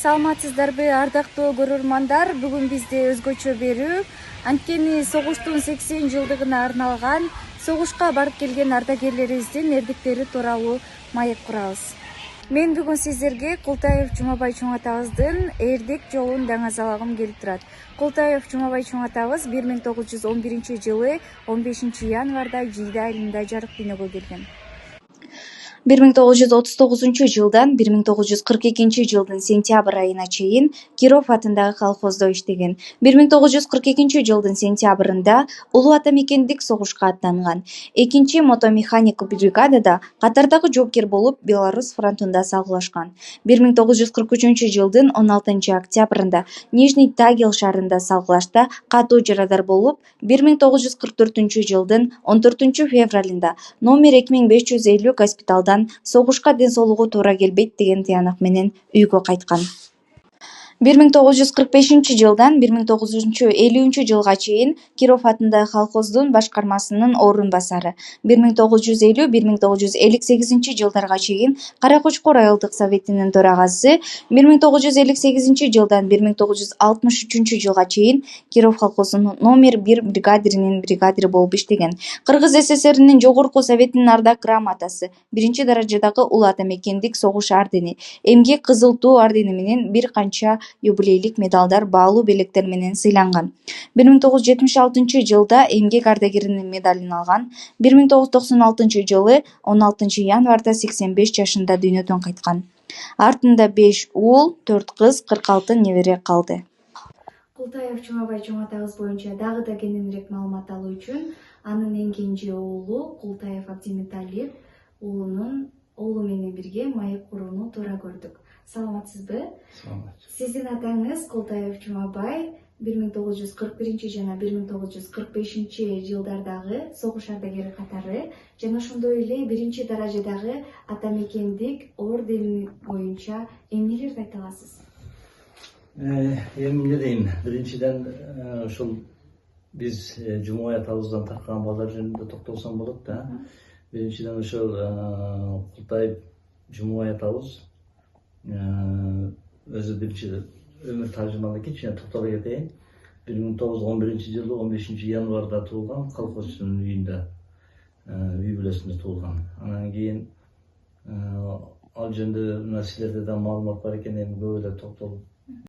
Саламатсыздарбы, ардактуу көрөрмандар. Бүгүн бизде өзгөчө берүү. Анткени согуштун 80 жылдыгына арналган согушка барып келген ардагерлерибиздин эрдиктери тууралуу маек курабыз. Мен бүгүн сиздерге Култаев Жумабай чоң атабыздын эрдик жолун даңазалагым келип турат. Култаев Жумабай чоң атабыз 1911 жылы 15 январда Жийда айылында жарык дүйнөгө келген. 1939 жылдан 1942 жылдын сентябрь айына чейин Киров атындагы колхоздо иштеген. 1942 жылдын сентябрында Улуу Ата мекендик согушка аттанган. Экинчи мотомеханик бригадада катардагы жоокер болуп Беларусь фронтунда салгылашкан. 1943 жылдын 16 октябрында Нижний Тагил шаарында салгылашта катуу жарадар болуп, 1944 жылдын 14 февралында номер 2550 госпиталдан согушка ден соолугу туура келбейт деген тыянак менен үйгө кайткан. 1945 жылдан 1950 жылга чейин Киров атындагы колхоздун башкармасынын орун басары, 1950-1958 жылдарга чейин Каракочкор айылдык советинин төрагасы, 1958 жылдан 1963 жылга чейин Киров колхозунун номер 1 бригадиринин бригадири болуп иштеген. Кыргыз СССРинин жогорку советинин ардак грамотасы, 1-даражадагы Улуу Ата мекендик согуш ордени, эмгек кызыл туу ордени менен бир канча юбилейлик медалдар, баалуу белектер менен сыйланган. 1976 жылда эмгек ардагеринин медалин алган. 1996 жылы 16 январда 85 жашында дүйнөдөн кайткан. Артында 5 уул, 4 кыз, 46 небере калды. Култаев Жумабай чоң атабыз боюнча дагы да кененирээк маалымат алуу үчүн анын эң кенже уулу Култаев Абдимиталиев уулу менен бирге маек курууну туура көрдүк. Саламатсызбы? Сиздин атаңыз Култаев Жумабай 1941 жана 1945 жылдардагы согуш ардагери катары жана ошондой эле 1-даражадагы Ата мекендик ордени боюнча эмнелерди айта аласыз? Эмне дейм, биринчиден ушул биз Жумабай атабыздан таркаган балдар жөнүндө токтолсом болот да. Биринчиден ошол Култаев Жумабай атабыз өзү биринчи өмүр тажрыйбалык кичине токтоло кетейин. 1911 жылы 15 январда туулган, колхозчунун үйүндө, үй бүлөсүндө туулган. Анан кийин ал жөнүндө мына силерде да маалымат бар экен, эми көп эле токтолуп